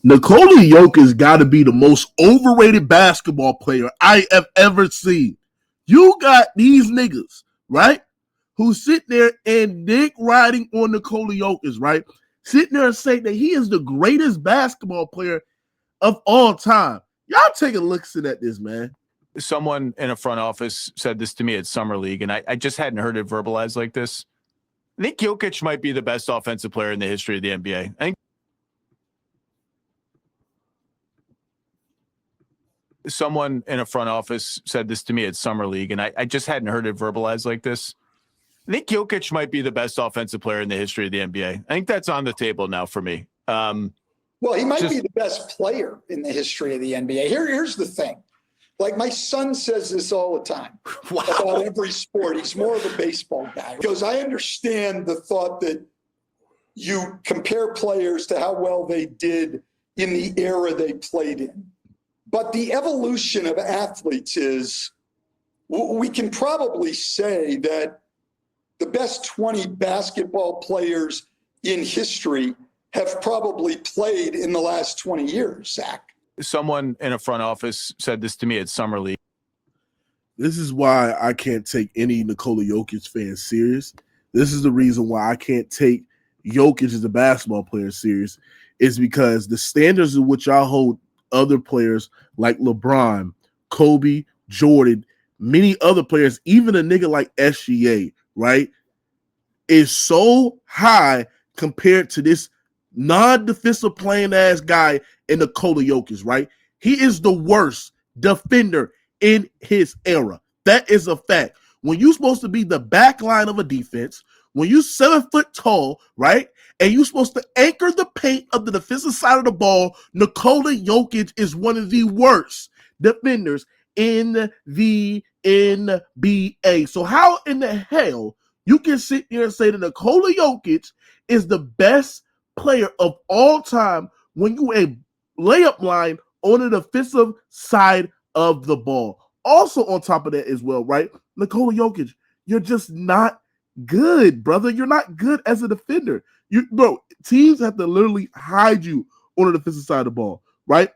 Nikola Jokic got to be the most overrated basketball player I have ever seen. You got these niggas, right, who sit there and dick riding on Nikola Jokic, right, sitting there and saying that he is the greatest basketball player of all time. Y'all take a look at this, man. Someone in a front office said this to me at Summer League, and I just hadn't heard it verbalized like this. I think Jokic might be the best offensive player in the history of the NBA. I think someone in a front office said this to me at Summer League, and I just hadn't heard it verbalized like this. I think Jokic might be the best offensive player in the history of the NBA. I think that's on the table now for me. Well, he might be the best player in the history of the NBA. Here's the thing. Like, my son says this all the time about every sport. He's more of a baseball guy. Because I understand the thought that you compare players to how well they did in the era they played in. But the evolution of athletes is, we can probably say that the best 20 basketball players in history have probably played in the last 20 years, Zach. Someone in a front office said this to me at Summer League. This is why I can't take any Nikola Jokic fan serious. This is the reason why I can't take Jokic as a basketball player serious, is because the standards in which I hold other players like LeBron, Kobe, Jordan, many other players, even a nigga like SGA, right, is so high compared to this non-defensive playing ass guy in Nikola Jokic, right? He is the worst defender in his era. That is a fact. When you're supposed to be the back line of a defense, when you're 7 foot tall, right, and you're supposed to anchor the paint of the defensive side of the ball, Nikola Jokic is one of the worst defenders in the NBA. So how in the hell you can sit here and say that Nikola Jokic is the best player of all time when you a layup line on the defensive side of the ball? Also on top of that as well, right? Nikola Jokic, you're just not good, brother. You're not good as a defender. Teams have to literally hide you on the defensive side of the ball, right?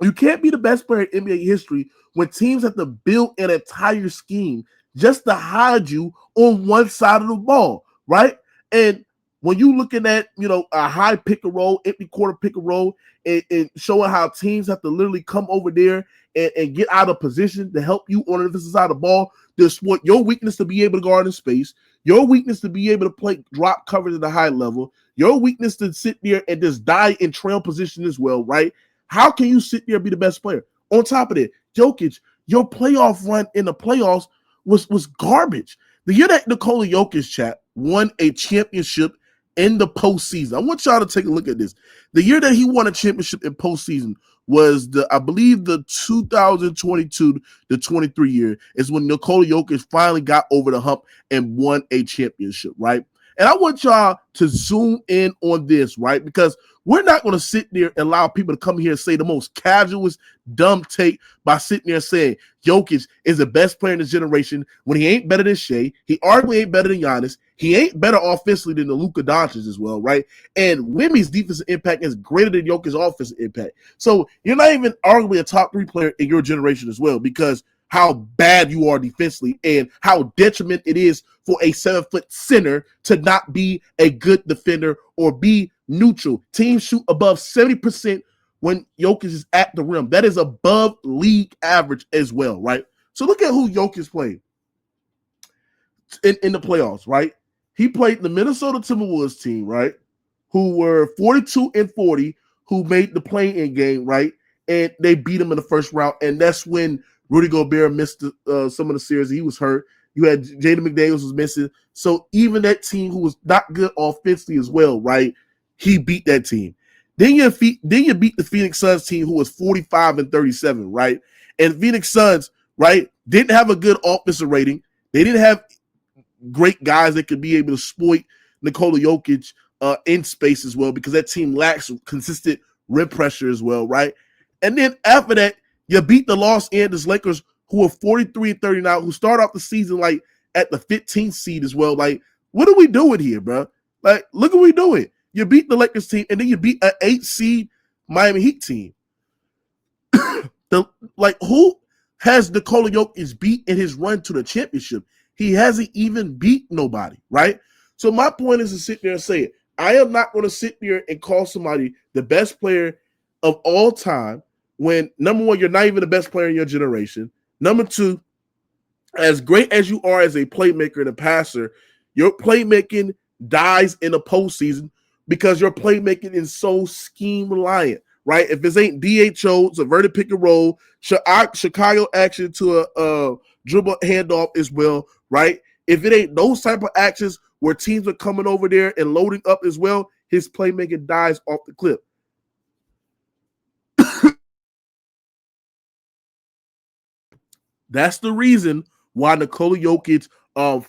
You can't be the best player in NBA history when teams have to build an entire scheme just to hide you on one side of the ball, right? And when you looking at, a high pick and roll, empty quarter pick and roll, and showing how teams have to literally come over there and get out of position to help you on the defensive side of the ball, to exploit your weakness to be able to guard in space, your weakness to be able to play drop coverage at a high level, your weakness to sit there and just die in trail position as well, right? How can you sit there and be the best player? On top of that, Jokic, your playoff run in the playoffs was garbage. The year that Nikola Jokic, chat, won a championship in the postseason. I want y'all to take a look at this. The year that he won a championship in postseason was I believe the 2022 to 23 year is when Nikola Jokic finally got over the hump and won a championship, right? And I want y'all to zoom in on this, right? Because we're not going to sit there and allow people to come here and say the most casualist, dumb take by sitting there saying Jokic is the best player in this generation when he ain't better than Shea. He arguably ain't better than Giannis. He ain't better offensively than the Luka Doncic as well, right? And Wemmy's defensive impact is greater than Jokic's offensive impact. So you're not even arguably a top 3 player in your generation as well, because how bad you are defensively and how detriment it is for a 7 foot center to not be a good defender or be neutral. Teams shoot above 70% when Jokic is at the rim. That is above league average as well, right? So look at who Jokic played in the playoffs, right? He played the Minnesota Timberwolves team, right, who were 42-40, who made the play-in game, right? And they beat him in the first round, and that's when Rudy Gobert missed some of the series. He was hurt. You had Jaden McDaniels was missing. So even that team who was not good offensively as well, right, he beat that team. Then you beat the Phoenix Suns team who was 45-37, right? And Phoenix Suns, right, didn't have a good offensive rating. They didn't have great guys that could be able to exploit Nikola Jokic in space as well, because that team lacks consistent rim pressure as well, right? And then after that, you beat the Los Angeles Lakers, who were 43-39, who start off the season like at the 15th seed as well. Like, what are we doing here, bro? Like, look what we doing. You beat the Lakers team, and then you beat an 8 seed Miami Heat team. Who has Nikola Jokic beat in his run to the championship? He hasn't even beat nobody, right? So my point is to sit there and say it. I am not going to sit there and call somebody the best player of all time when, number one, you're not even the best player in your generation. Number two, as great as you are as a playmaker and a passer, your playmaking dies in the postseason because your playmaking is so scheme reliant, right? If this ain't DHO, it's a verted pick and roll, Chicago action to a dribble handoff as well, right? If it ain't those type of actions where teams are coming over there and loading up as well, his playmaking dies off the cliff. That's the reason why Nikola Jokic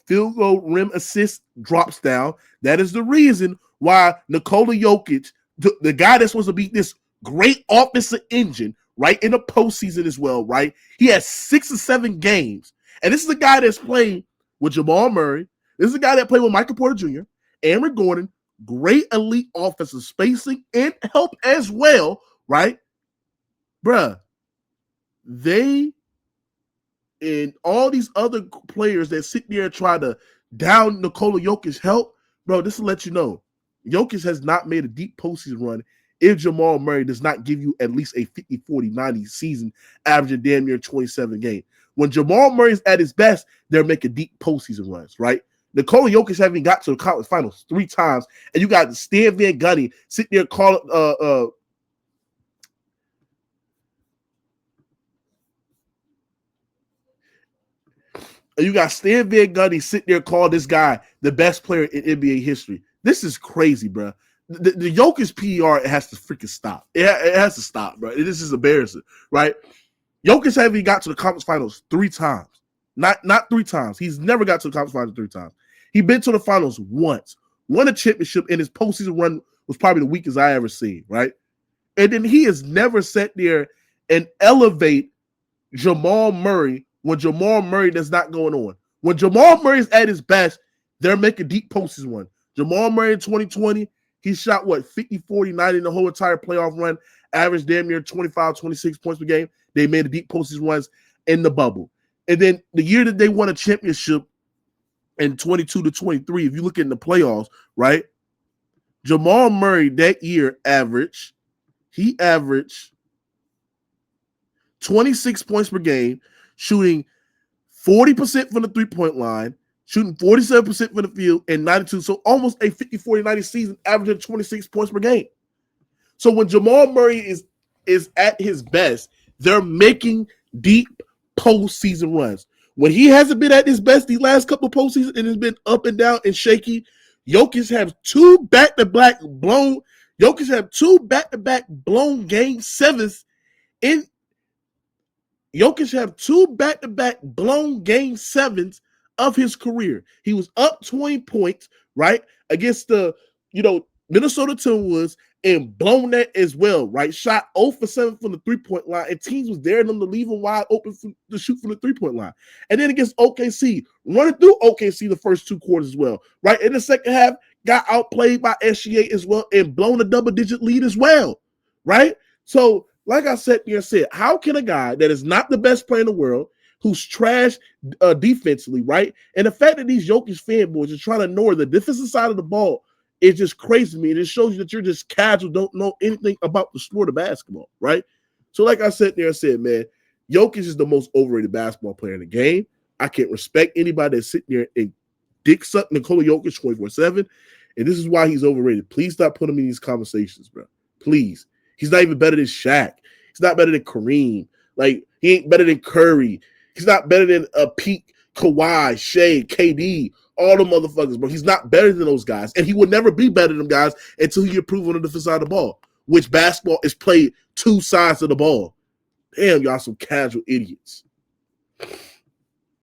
field goal rim assist drops down. That is the reason why Nikola Jokic, the guy that's supposed to be this great offensive engine, right, in the postseason as well, right? He has 6 or 7 games. And this is a guy that's played with Jamal Murray. This is a guy that played with Michael Porter Jr., Aaron Gordon, great elite offensive spacing and help as well, right? Bruh, they and all these other players that sit there and try to down Nikola Jokic's help, bro, this will let you know, Jokic has not made a deep postseason run if Jamal Murray does not give you at least a 50, 40, 90 season, averaging damn near 27 games. When Jamal Murray's at his best, they're making deep postseason runs, right? Nikola Jokic having got to the conference finals 3 times, and you got Stan Van Gundy sitting there calling and you got Stan Van Gundy sitting there calling this guy the best player in NBA history. This is crazy, bro. The Jokic PR has to freaking stop. It has to stop, bro. This is embarrassing, right? Jokic having got to the conference finals 3 times. Not 3 times. He's never got to the conference finals 3 times. He's been to the finals once. Won a championship, and his postseason run was probably the weakest I ever seen, right? And then he has never sat there and elevate Jamal Murray when Jamal Murray does not going on. When Jamal Murray is at his best, they're making deep postseason run. Jamal Murray in 2020, he shot, 50, 40, 90 in the whole entire playoff run, averaged damn near 25, 26 points per game. They made the deep postseason runs in the bubble. And then the year that they won a championship in 22 to 23, if you look in the playoffs, right, Jamal Murray that year averaged 26 points per game, shooting 40% from the three-point line, shooting 47% from the field, and 92. So almost a 50, 40, 90 season, averaging 26 points per game. So when Jamal Murray is at his best, they're making deep postseason runs. When he hasn't been at his best these last couple of postseasons and has been up and down and shaky, Jokic has 2 back-to-back blown game 7s in Jokic have 2 back-to-back blown game 7s of his career. He was up 20 points, right, against the, Minnesota Timberwolves and blown that as well, right? Shot 0 for 7 from the three-point line, and teams was daring them to leave him wide open to shoot from the three-point line. And then against OKC, running through OKC the first 2 quarters as well, right? In the second half, got outplayed by SGA as well and blown a double-digit lead as well, right? So, like I said, how can a guy that is not the best player in the world, who's trash defensively, right? And the fact that these Jokic fanboys are trying to ignore the defensive side of the ball is just crazy to me. And it shows you that you're just casual, don't know anything about the sport of basketball, right? So like I said, man, Jokic is the most overrated basketball player in the game. I can't respect anybody that's sitting there and dick suck Nikola Jokic 24/7. And this is why he's overrated. Please stop putting him in these conversations, bro. Please. He's not even better than Shaq. He's not better than Kareem. Like, he ain't better than Curry. He's not better than Pete, Kawhi, Shea, KD, all the motherfuckers, bro. He's not better than those guys. And he will never be better than them guys until he improves on the defensive side of the ball, which basketball is played 2 sides of the ball. Damn, y'all some casual idiots.